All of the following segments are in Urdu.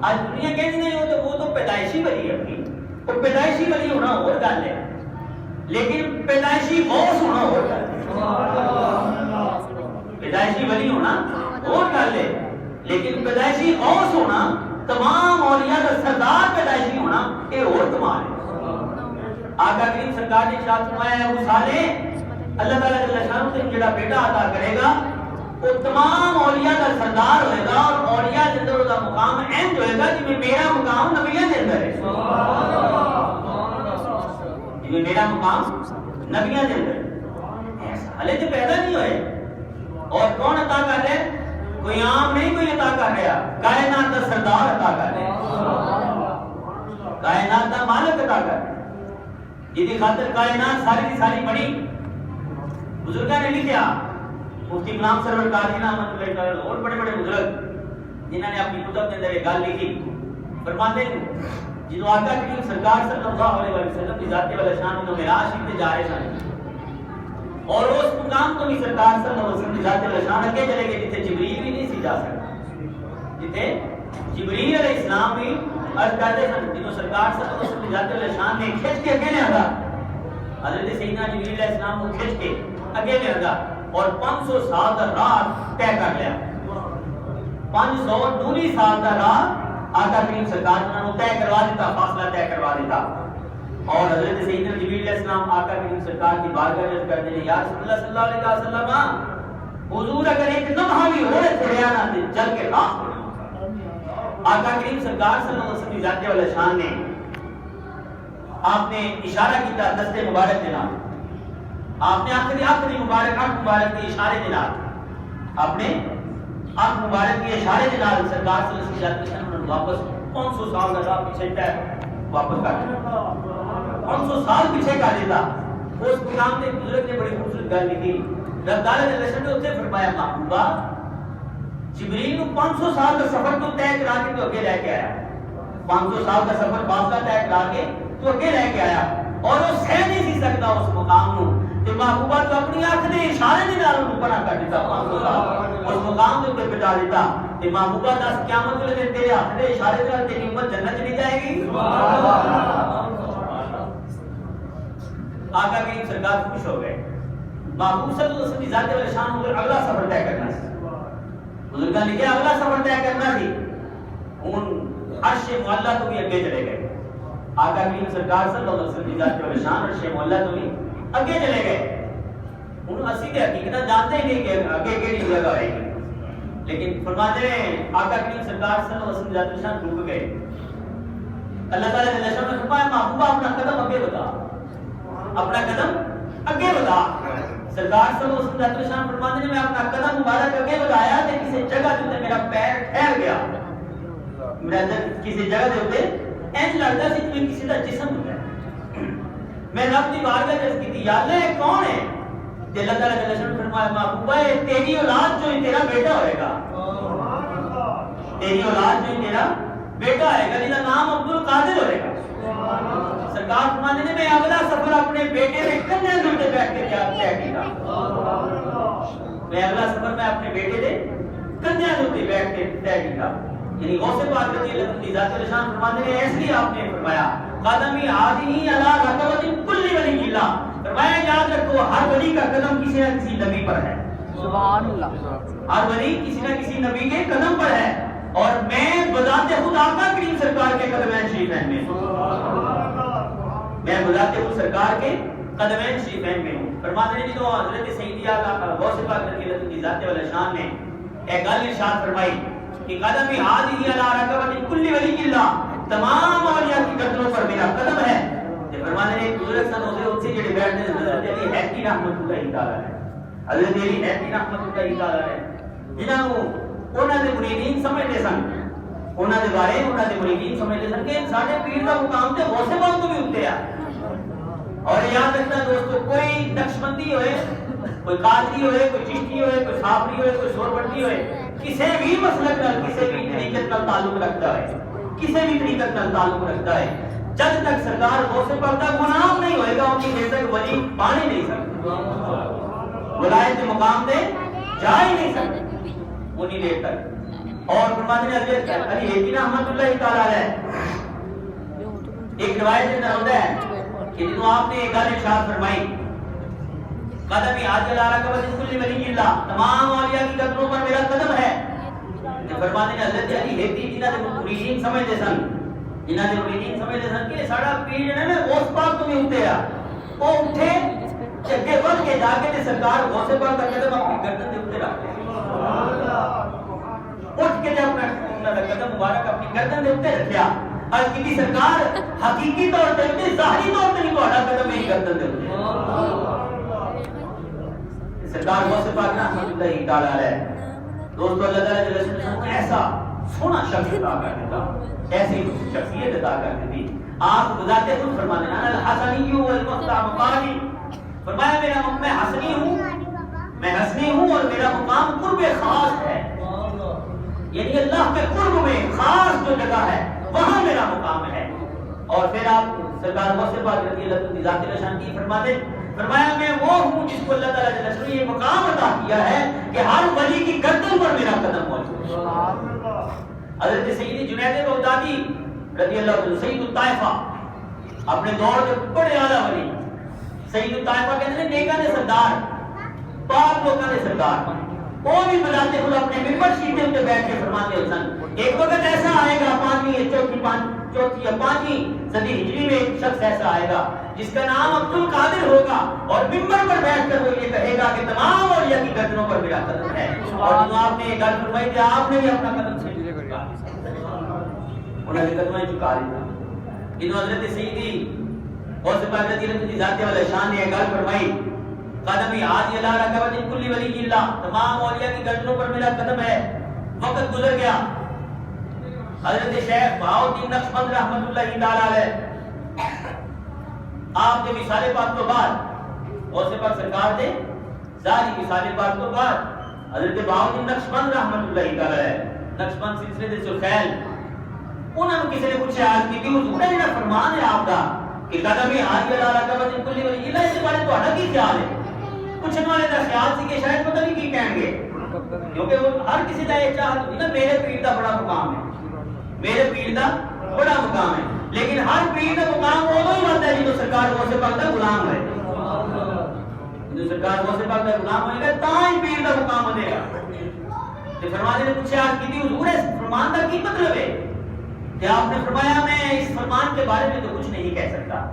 آج دنیا کہتی نہیں ہو تو وہ تو پیدائشی ولی ہے اپنی، وہ پیدائشی ولی ہونا اور گل ہے، لیکن پیدائشی غوث ہونا اور گل ہے۔ پیدائشی ولی ہونا اور گل ہے، لیکن پیدائشی غوث ہونا، تمام اولیاء کا سردار پیدائشی ہونا، یہ اور کمال ہے۔ آقا کریم سرکار نے ارشاد فرمایا ہے، ابو صالح اللہ تعالیٰ جل شانہ سے جڑا بیٹا عطا کرے گا وہ تمام اولیاء کا سردار ہوئے گا، اور اولیاء کے اندر کا مقام اہم ہوئے گا جی میرا مقام نبیوں کے اندر ہے، جی میرا مقام نبیوں کے اندر ہے۔ حالے تو پیدا نہیں ہوئے، اور کون عطا کر رہے ہیں؟ کوئی عام نہیں کوئی عطا کر رہا، کائنات کا سردار عطا کر رہے ہیں، کائنات کا مالک عطا کر رہے ہیں، جی خاطر کائنات ساری کی ساری بڑی۔ بزرگاں نے لکھیا، مفتی غلام سرور قادری رحمۃ اللہ علیہ اور بڑے بڑے بزرگ جنہوں نے اپنی کتب کے اندر ایک گل لکھی، فرماتے ہیں جنہوں آقا کریم سرکار صلی اللہ علیہ وسلم کی ذات والا شان انہوں معراج شریف جا رہے سن، اور اس مقام تو بھی سرکار صلی اللہ علیہ وسلم کی ذات والا شان اگے چلے گئے جتنے جبریل بھی نہیں سی جا سکتا، جتنے جبریل علیہ السلام بھی عرض کرتے سن، جنہوں سرکار صلی اللہ علیہ وسلم کی ذات والا شان نے کھچ کے اگے لے آگا، حضرت سیدنا جبریل علیہ السلام کو کھچ کے اگے لے آگا، اور 500 سال کا راہ طے کر لیا، 500 سال کا راہ آقا کریم سرکار نے طے کروا دیتا، فاصلہ طے کروا دیتا، اور حضرت سیدنا جبریل علیہ السلام آقا کریم سرکار کی بارگاہ میں کرتے ہیں، یا رسول اللہ صلی اللہ علیہ وسلم حضور اگر ایک لمحہ بھی ہو رہے تھے نا تو جل کے راہ ہو۔ آقا کریم سرکار صلی اللہ علیہ وسلم کی ذات والا شان نے آپ نے اشارہ کیا دست مبارک کے نام، آپ نے آخری مبارک آنکھ مبارک کے اشارے کے نام، آپ نے آنکھ مبارک کے اشارے کے نام سرکار صلی اللہ علیہ وسلم نے واپس 500 سال کا راہ پیچھے طے واپس کر دیا، 500 سال پیچھے کر دیتا۔ اس مقام نے بزرگ نے بڑی خوبصورت گل لکھی، رب تعالیٰ نے لشن نے اسے فرمایا محبوبہ جبریل کو 500 سال کا سفر تو طے کرا کے تو اگے لے کے آیا، 500 سال کا سفر فاصلہ طے کرا کے تو اگے لے کے آیا، اور وہ سہ نہیں سی سکتا اس مقام کو، کہ محبوبہ تو اپنی آنکھ نے اشارے کے نال اوپر کر دیتا، 500 سال اس مقام کے اوپر پہنچا دیتا، کہ محبوبہ دس قیامت والے دن تیرے ہاتھ نے اشارے کے نال تیری امت جنت چلی جائے گی۔ آقا کریم سرکار خوش ہو گئے، محبوب صلی اللہ علیہ وسلم کی ذات والا شان ادھر اگلا سفر طے کرنا سی، بزرگاں نے کہا اگلا سفر طے کرنا سی، ان عرش معلیٰ تو بھی اگے چلے گئے، آقا کریم سرکار صلی اللہ علیہ وسلم کی ذات والا شان عرش معلیٰ تو بھی اگے چلے گئے، ان اسی کے حقیقت جانتے ہی نہیں کہ اگے کیڑی جگہ آئے گی، لیکن فرماتے ہیں آقا کریم سرکار صلی اللہ علیہ وسلم کی ذات والا شان ڈوب گئے، اللہ تعالیٰ نے لشن میں فرمایا محبوبہ اپنا قدم اگے بتا، اپنا قدم اگے بتا، سرکار صلی اللہ علیہ وسلم ذات شان فرماتے ہیں میں اپنا قدم مبارک اگے بڑھایا تے کسی جگہ تے میرا پیر ٹھہر گیا، میرا کسی جگہ دے اوپر این لگدا سی کہ کسی دا جسم ہو گیا، میں رب دی بارگاہ وچ کیتی یا اللہ یہ کون ہے؟ تے اللہ تعالیٰ نے لشن فرمایا محبوبہ یہ تیری اولاد جو تیرا بیٹا ہوئے گا، تیری اولاد جو تیرا بیٹا آئے گا جس کا نام عبد القادر ہوئے گا۔ سرکار فرماتے ہیں میں اگلا سفر اپنے بیٹے کے کندھے دے بیٹھ کے طے کیتا، میں اگلا سفر میں اپنے بیٹے کے کندھے دے بیٹھ کے طے کیتا، یعنی غوث پاک رضی اللہ عنہ ذات الشان فرماتے ہیں اس لیے آپ نے فرمایا قدمی عادی علی رکبۃ کل ولی اللہ، فرمایا یاد رکھو ہر ولی کا قدم کسی نہ کسی نبی پر ہے، سبحان اللہ، ہر ولی کسی نہ کسی نبی کے قدم پر ہے، اور میں بذات خود آقا کریم سرکار کے قدمین شریفین میں میں بذات خود سرکار کے قدمین شریفین میں ہوں۔ فرماتے ہیں جو حضرت سیدی غوث پاک رضی اللہ عنہ ذات والا شان نے ایک گل ارشاد فرمائی کہ قدم ہادی علی رکبۃ کل ولی اللہ، تمام اولیاء کی قدموں پر میرا قدم ہے۔ فرماتے ہیں بزرگ سن ان سے جڑے بیٹھتے ہیں حضرت علی حیدری رحمۃ اللہ تعالی ہے، حضرت علی حیدری رحمۃ اللہ تعالی ہے، جنہاں کو انہاں دے مریدین سمجھتے سن، انہاں دے بارے انہاں دے مریدین سمجھتے سن کہ ساڈے پیر دا مقام تے غوث پاک تو بھی اوتے ہے۔ اور یاد رکھنا دوستو کوئی نقشبندی ہوئے، کوئی قادری ہوئے، کوئی چشتی ہوئے، کوئی صابری ہوئے، کوئی سوربندی ہوئے، کسی بھی مسلک نال کسی بھی طریقت نال تعلق رکھتا ہے، کسی بھی طریقت نال تعلق رکھتا ہے، جب تک سرکار غوث پاک دا غلام نہیں ہوئے گا ان کی بے تک ولی پانی نہیں سکتا، ولایت مقام دے جا ہی نہیں سکتے انہی دیر تک۔ اور فرماتے ہیں حضرت علی حیدی رحمۃ اللہ تعالی علیہ ایک روایت میں ہوتا ہے کہ جنہوں آپ نے ایک ارشاد فرمائی قدمی آج الارا کا وجہ کل ولی اللہ تمام اولیاء کی قدموں پر میرا قدم ہے. جو فرماتے ہیں حضرت علی حیدی جنہاں نے مریدین سمجھتے سن کہ ساڑا پیر جنہاں نے غوث پاک تو نہیں ہوتے ہیں وہ اٹھے چگے بڑھ کے جا کے سرکار غوث پاک کا قدم اپنی گردن دے اٹھے رکھتے اٹھ کے جب اپنا قدم مبارک اپنی گردن دے اٹھے رکھیا آج کی سرکار حقیقی طور پر ظاہری طور پر نہیں بڑھا قدم میری گردن دے اٹھے سرکار غوث پاک رحمۃ اللہ تعالی علیہ دوستو اللہ تعالی جل جلالہ نے ایسا سونا شخص عطا کر دیتا ایسی شخصیت عطا کر دیتی. آپ بذات خود فرماتے ہیں انا الحسنی والمقطع مقامی فرمایا میں حسنی ہوں اور میرا مقام قرب خاص ہے یعنی اللہ کے قرب میں خاص جو جگہ ہے وہاں میرا مقام ہے. اور پھر آپ سرکار غوث پاک رضی اللہ عنہ ذات الشان کی فرمایا میں وہ ہوں جس کو اللہ تعالیٰ جل جلالہ نے یہ مقام عطا کیا ہے کہ ہر ولی کی گردن پر میرا قدم موجود ہے. حضرت سید جنید بغدادی رضی اللہ عنہ سید الطائفہ اپنے دور کے بڑے اعلیٰ ولی سید الطائفہ کہتے ہیں نیکاں دے سردار پاک لوگاں دے سردار وہ بھی بلاتے خود اپنے ممبر شیٹے پہ بیٹھ کے فرماتے ہیں ایک وقت ایسا آئے گا چوتھی یا پانچویں صدی ہجری میں ایک شخص ایسا آئے گا جس کا نام عبد القادر ہوگا اور ممبر پر بیٹھ کر وہ یہ کہے گا کہ تمام اولیاء کی گردنوں پر میرا قدم ہے. اور جو آپ نے یہ گل فرمائی تھی آپ نے بھی اپنا قدم سے انہوں نے قدمیں چکا دیا. جنہوں حضرت سیدی غوث پاک رضی اللہ عنہ ذات والا شان نے یہ گل فرمائی قدمی آج الہ رکبت کل ولی اللہ تمام اولیاء کی گردنوں پر میرا قدم ہے. وقت گزر گیا. حضرت شیخ بہاؤالدین نقشبند رحمۃ اللہ تعالی علیہ آپ کے وصال پاک تو بعد غوث پاک سرکار دے ظاہری وصال پاک تو بعد حضرت بہاؤالدین نقشبند رحمۃ اللہ تعالی علیہ نقشبند سلسلے دے سلخیل انہوں نے کسی نے پوچھا آج کی حضور ہے جڑا فرمان ہے آپ کا کہ قدمی آج الہ رکبت کل ولی اللہ اس بارے تہاڈا کی خیال ہے. پوچھنے والے کا خیال سی کہ شاید پتہ نہیں کی کہیں گے کیونکہ وہ ہر کسی کا یہ چاہت ہوتی نا میرے پیر دا بڑا مقام ہے میرے پیر دا بڑا مقام ہے لیکن ہر پیر دا مقام وہ ہی بنتا ہے جو سرکار غوث پاک دا غلام ہے. جو سرکار غوث پاک دا غلام ہوئے گا تاں ہی پیر دا مقام بنے گا. تو فرمانے نے پوچھا آج کی حضور ہے فرمان دا کی مطلب ہے کہ آپ نے فرمایا میں اس فرمان کے بارے میں تو کچھ نہیں کہہ سکتا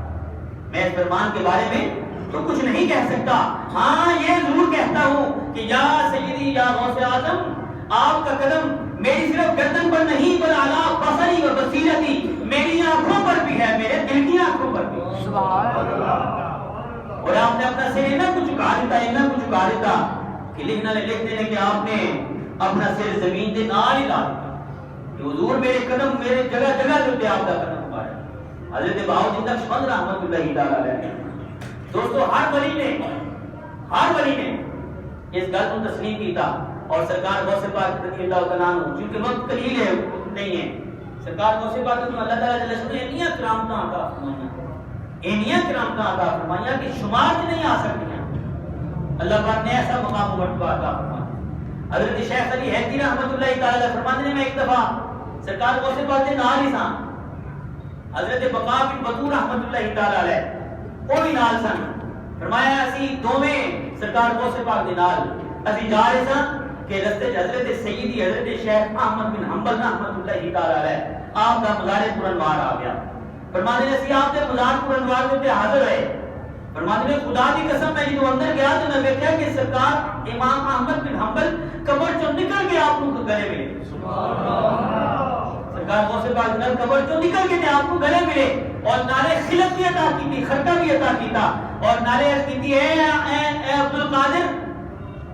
میں اس فرمان کے بارے میں تو کچھ نہیں کہہ سکتا ہاں یہ ضرور کہتا ہوں کہ یا سیدی یا غوث اعظم آپ کا قدم میری صرف گردن پر نہیں بل اعلیٰ بصری و بصیرتی میری آنکھوں پر بھی ہے میرے دل کی آنکھوں پر بھی. سبحان اللہ. اور آپ نے اپنا سر اتنا کچھ چکا دیتا کہ لکھنا لکھ دینے کہ آپ نے اپنا سر زمین کے نال ہی لا دیتا کہ حضور میرے قدم میرے جگہ جگہ جو آپ کا قدم مبارک. حضرت بہاؤالدین نقشبند رحمۃ اللہ تعالی علیہ دوستو ہر ولی نے اس گل کو تسلیم کیتا اور سرکار غوث پاک رضی اللہ تعالیٰ عنہ چونکہ وقت قلیل ہے نہیں ہے سرکار غوث پاک کو اللہ تعالیٰ جل جلالہ نے انیاں کرامتاں عطا فرمائیاں کہ شمار نہیں آ سکتیاں. اللہ پاک نے ایسا مقام و مرتبہ عطا فرمایا. حضرت شیخ علی حیدی رحمۃ اللہ تعالیٰ فرماتے ہیں میں ایک دفعہ سرکار غوث پاک کے نال ہی سا حضرت بقا بن بطور رحمۃ اللہ تعالیٰ علیہ وہ بھی نال سن. فرمایا اسی دوویں سرکار غوث پاک دے نال اسی جا رہے سن کہ رستے حضرت سیدی حضرت شیخ احمد بن حنبل رحمۃ اللہ تعالی علیہ آپ کا مزار پرانوار آ گیا. فرماتے ہیں اسی آپ کے مزار پرانوار کے حاضر ہوئے. فرماتے ہیں خدا کی قسم میں جدوں اندر گیا تو میں دیکھا کہ سرکار امام احمد بن حنبل قبر چوں نکل کے آپ کو گلے ملے. سبحان اللہ. سرکار غوث پاک نے قبر چوں نکل کے آپ کو گلے ملے اور نالے خلق بھی عطا کی تھی خرقہ بھی عطا کیتا اور نالے عرض کی تھی اے عبد القادر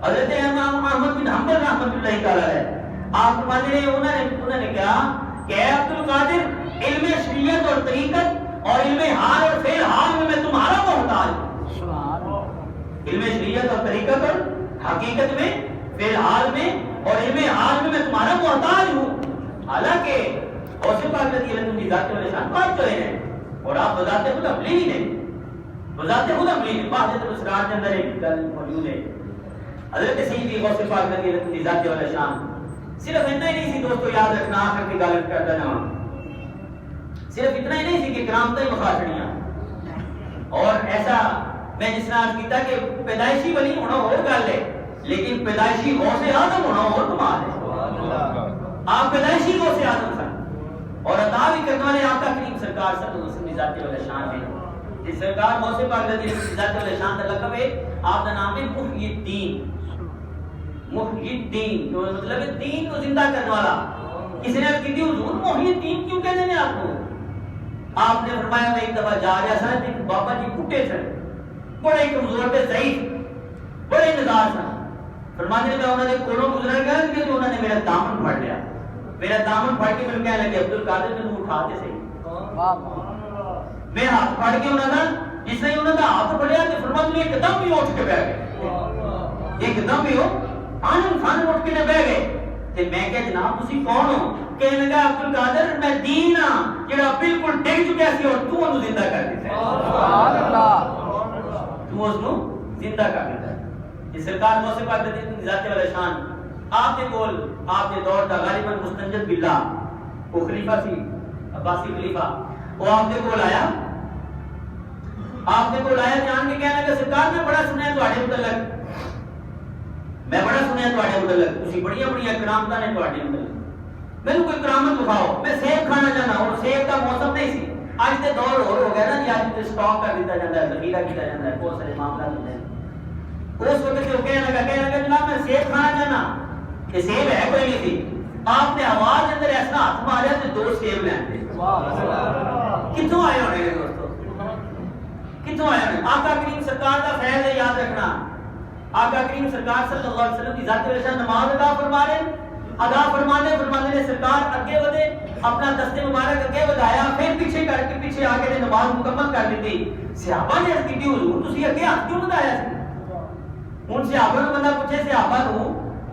حضرت امام احمد بن حنبل رحمۃ اللہ تعالی علیہ آپ فرماتے ہیں انہوں نے کہا کہ اے عبد القادر علم شریعت اور طریقت اور علم حال اور فعل حال میں تمہارا محتاج ہوں. علم شریعت اور طریقت اور حقیقت میں فعل حال میں اور علم حال میں تمہارا محتاج ہوں. حالانکہ غوث پاک رضی اللہ عنہ کی ذات والے شان بات جو ہے اور آپ بذات خود عملی نہیں ہیں بذات خود عملی نہیں. وحدت الاسرار کے اندر ایک گل موجود ہے. حضرت سیدی غوث پاک رضی اللہ عنہ کی ذات والے شان صرف اتنا ہی نہیں سی دوستو یاد رکھنا آخر کی غلط کرتا جاؤں صرف اتنا ہی نہیں سی کہ کرامتیں مخاطڑیاں اور ایسا میں جس نے آج کیتا کہ پیدائشی ولی ہونا اور گل ہے لیکن پیدائشی غوث اعظم ہونا اور کمال ہے آپ پیدائشی غوث اعظم سن اور عطا بھی کرنے والے آقا کریم سرکار صلی اللہ علیہ وسلم ذات والا شان ہے جس سرکار غوث پاک رضی اللہ ذات والا شان کا لقب ہے آپ کا نام ہے محی الدین محی الدین جو مطلب ہے دین کو زندہ کرنے والا کسی نے کہا کہ حضور محی الدین کیوں کہتے ہیں آپ کو آپ نے فرمایا میں ایک دفعہ جا رہا تھا کہ بابا جی بھوٹے تھے بڑے کمزور تھے ضعیف بڑے نزار تھے فرماتے ہیں میں انہوں نے کولوں گزرا گیا کہ انہوں نے میرا دامن پھڑ لیا میرا دامن پھڑ کے میں کہنے لگے عبد القادر میں تم اٹھاتے صحیح میں ہاتھ پھڑ کے انہوں نے جس نے انہوں نے ہاتھ پڑیا تو فرماتے ہیں ایک دم بھی اٹھ کے بیٹھ گئے ایک دم بھی ہو آنن فان اٹھ کے بیٹھ گئے تے میں کہ جناب تسی کون ہو کہنے لگا عبد القادر میں دین ہاں جڑا بالکل ڈگ چکا سی اور تو انہوں زندہ کر دیتا ہے سبحان اللہ تو اس نو زندہ کر دیتا ہے یہ سرکار موسی پاک رضی ذات والا شان آپ کے کول آپ کے دور کا غالباً مستنجد باللہ وہ خلیفہ سی عباسی خلیفہ وہ آپ کے کول آیا جان کے کہنے لگا سرکار میں بڑا سنیا تواڈے متعلق میں بڑا سنیا تواڈے متعلق تسی بڑیاں بڑیاں کرامتاں نے تواڈے متعلق مینوں کوئی کرامت دکھاؤ میں سیب کھانا چاہنا اور سیب کا موسم نہیں سی آج تے دور ہو گیا نا جی آج تے سٹاک کر دیتا جاتا ہے ذخیرہ کیتا جاتا ہے بہت سارے معاملات ہوتے ہیں اس وقت سے وہ کہنے لگا جناب میں سیب کھانا چاہنا کہ سیب ہے کوئی نہیں تھی آپ نے آواز کے اندر ایسا ہاتھ ماریا تو 2 سیب لے آتے کتوں آئے ہونے گے دوستو کتوں آئے ہونے آقا کریم سرکار کا فیض ہے یاد رکھنا آقا کریم سرکار صلی اللہ علیہ وسلم کی ذات ویشہ نماز ادا فرما فرمانے نے سرکار اگے ودے اپنا دستے مبارک اگے ودایا پھر پیچھے کر کے پیچھے آگے نے نماز مکمل کر دیتی صحابہ نے عرض کی حضور تسی اگے ہاتھ کیوں ودایا سی ہن صحابہ نو بندہ پوچھے صحابہ نو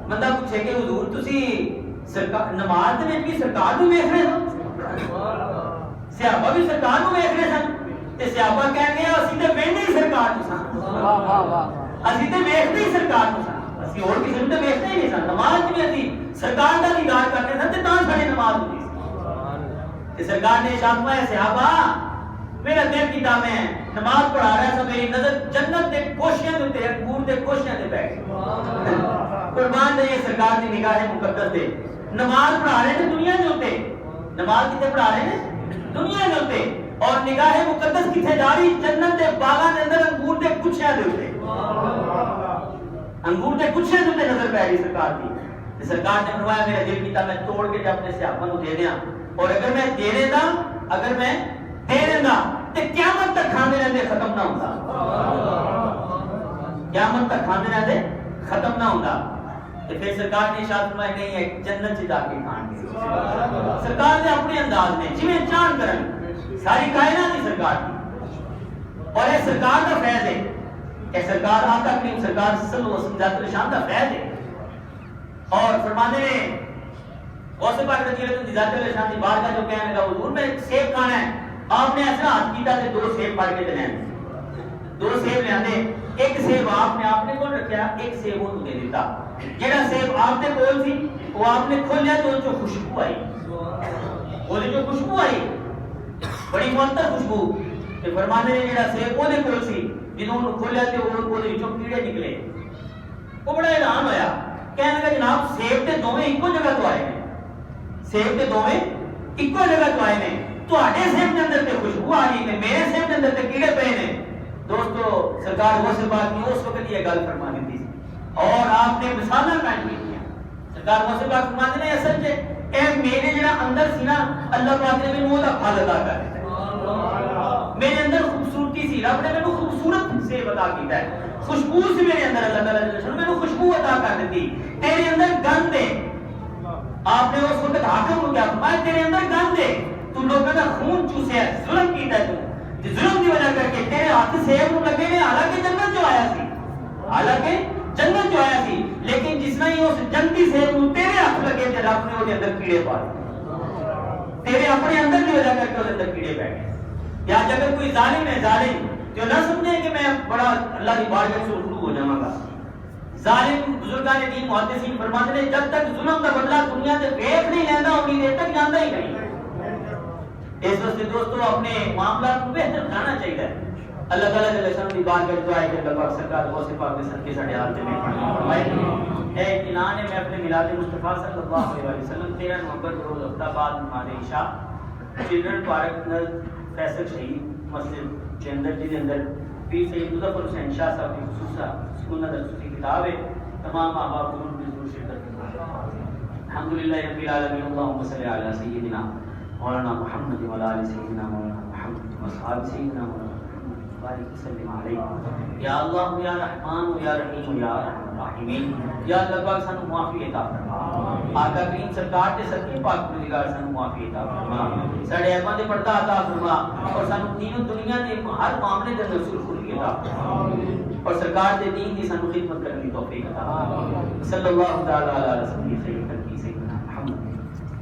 بندہ پوچھے کہ حضور تسی سرکار نماز دے وچ بھی سرکار نو ویکھ رہے ہو صحابہ بھی سرکار نو ویکھ رہے سن تے صحابہ کہن گے اسی تے ویکھنے ہی سرکار نو سن واہ واہ واہ اسی تے ویکھنے ہی سرکار نو سن اسی اور کسی نو تے ویکھنے ہی نہیں سن نماز وچ اسی سرکار دا دیدار کرنے سن تے تاں ساڈی نماز ہوندی سی تے سرکار نے ارشاد فرمایا صحابہ میرا دل کیتا میں نماز پڑھا رہا تھا میری نظر جنت دے کوشیاں دے تے انگور دے کوشیاں تے پے گئی قربان دے یہ سرکار دی نگاہ مقدس دے نماز پڑھا رہے ہیں دنیا دے اوتے نماز کتے پڑھا رہے ہیں دنیا دے اوتے اور نگاہ مقدس کتے جا رہی جنت دے باغاں دے اندر انگور دے کوشیاں دے اوتے انگور دے کوشیاں دے اوتے نظر پے گئی سرکار دی تے سرکار نے فرمایا میرا دل کیتا میں توڑ کے اپنے صحابہ نو دے دیاں اور اگر میں دے دینا اگر میں دے دینا تے قیامت تک کھاندے رہندے ختم نہ ہوندا قیامت تک کھاندے رہندے ختم نہ ہوندا تے پھر سرکار نے ارشاد فرمایا نہیں ہے جنت چ جا کے کھان گے سرکار نے اپنے انداز میں جویں چاہن کرن ساری کائنات کی سرکار دی اور یہ سرکار کا فیض ہے کہ سرکار آقا کریم سرکار صلی اللہ علیہ وسلم ذات شان کا فیض ہے اور فرماتے ہیں غوث پاک رضی اللہ عنہ ذات شان کی بارگاہ جو کہنے لگا حضور میں سیب کھانا ہے آپ نے ایسا ہاتھ کیتا تے 2 سیب پڑھ کے دے 2 سیب لے آندے ایک سیب آپ نے کول رکھیا ایک سیب وہ دے دیتا جڑا سیب آپ نے کول سی وہ آپ نے کھولیا تو جو خوشبو آئی وہ جو خوشبو آئی بڑی معطر خوشبو تے فرمانے نے جڑا سیب وہ دے کول سی جنوں نے کھولیا تے وہ وچوں کیڑے نکلے وہ بڑا حیران ہویا کہنے لگا جناب سیب تے دوویں ایکو جگہ تو آئے ہیں سیب تے دوویں ایکو جگہ تو آئے ہیں تواڈے سیب دے اندر تے خوشبو آ رہی ہے میرے سیب دے اندر تے کیڑے پے نے دوستو سرکار غوث پاک نے اس وقت یہ گل فرما دی اور آپ نے مثالاں قائم کی سرکار غوث پاک فرماتے ہیں اصل وچ اے میرے جڑا اندر سی نا اللہ پاک نے مینوں دا پھل عطا کر دتا میرے اندر خوبصورتی سی رب نے مینوں خوبصورت سے عطا کیتا ہے خوشبو سی میرے اندر اللہ تعالی نے مینوں خوشبو عطا کر دی تیرے اندر گند ہے آپ نے اس وقت حاکم کو کیا فرمایا تیرے اندر گند ہے تو لوگوں کا خون چوسیا ظلم کیتا ہے تو ظلم کی وجہ کر کے تیرے ہاتھ سیب نو لگے نے حالانکہ جنت جو آیا سی حالانکہ جنت جو آیا سی لیکن جس نے اس جنتی سیب نو تیرے ہاتھ لگے تے رب نے اس اندر کیڑے پا دیے تیرے اپنے اندر کی وجہ کر کے اس اندر کیڑے پے گئے یا اگر کوئی ظالم ہے ظالم تو نہ سمجھے کہ میں بڑا اللہ کی بارگاہ سے رخصت ہو جاواں گا ظالم بزرگان دین محدثین فرماتے ہیں جب تک ظلم کا بدلہ دنیا سے دیکھ نہیں لینا انہی دیر تک جانتا ہی نہیں. اس واسطے دوستو اپنے معاملات کو بہتر بنانا چاہیے. اللہ تعالیٰ جل شان کی بات کر دعا ہے کہ اللہ پاک سرکار غوث پاک نے صدقے ساڈے حال تے میں فرمائے. اے اعلان ہے میں اپنے میلاد مصطفیٰ صلی اللہ علیہ وسلم 13 نومبر روز ہفتہ بعد نماز عشاء چلڈرن پارک فیصل شہید مسجد کے اندر جس اندر پیر سید مظفر حسین شاہ صاحب کی خصوصا سنت رسول کتاب ہے تمام احباب کو ضرور شرکت کریں. الحمدللہ رب العالمین. اللهم صل علی سیدنا مولانا محمد و علی سیدنا مولانا محمد و اصحاب سیدنا مولانا بارک وسلم علیہ. یا اللہ یا رحمان یا رحیم یا ارحم الراحمین. یا اللہ پاک سانو معافی عطا فرما. آقا کریم سرکار دے صدقے پاک پروردگار سانو معافی عطا فرما. ساڈے ایباں دے پردہ عطا فرما اور سانو دین و دنیا دے ہر معاملے دے اندر سرخی عطا فرما اور سرکار دے دین دی سانو خدمت کرنے کی توفیق عطا فرما. صلی اللہ تعالی علی رسول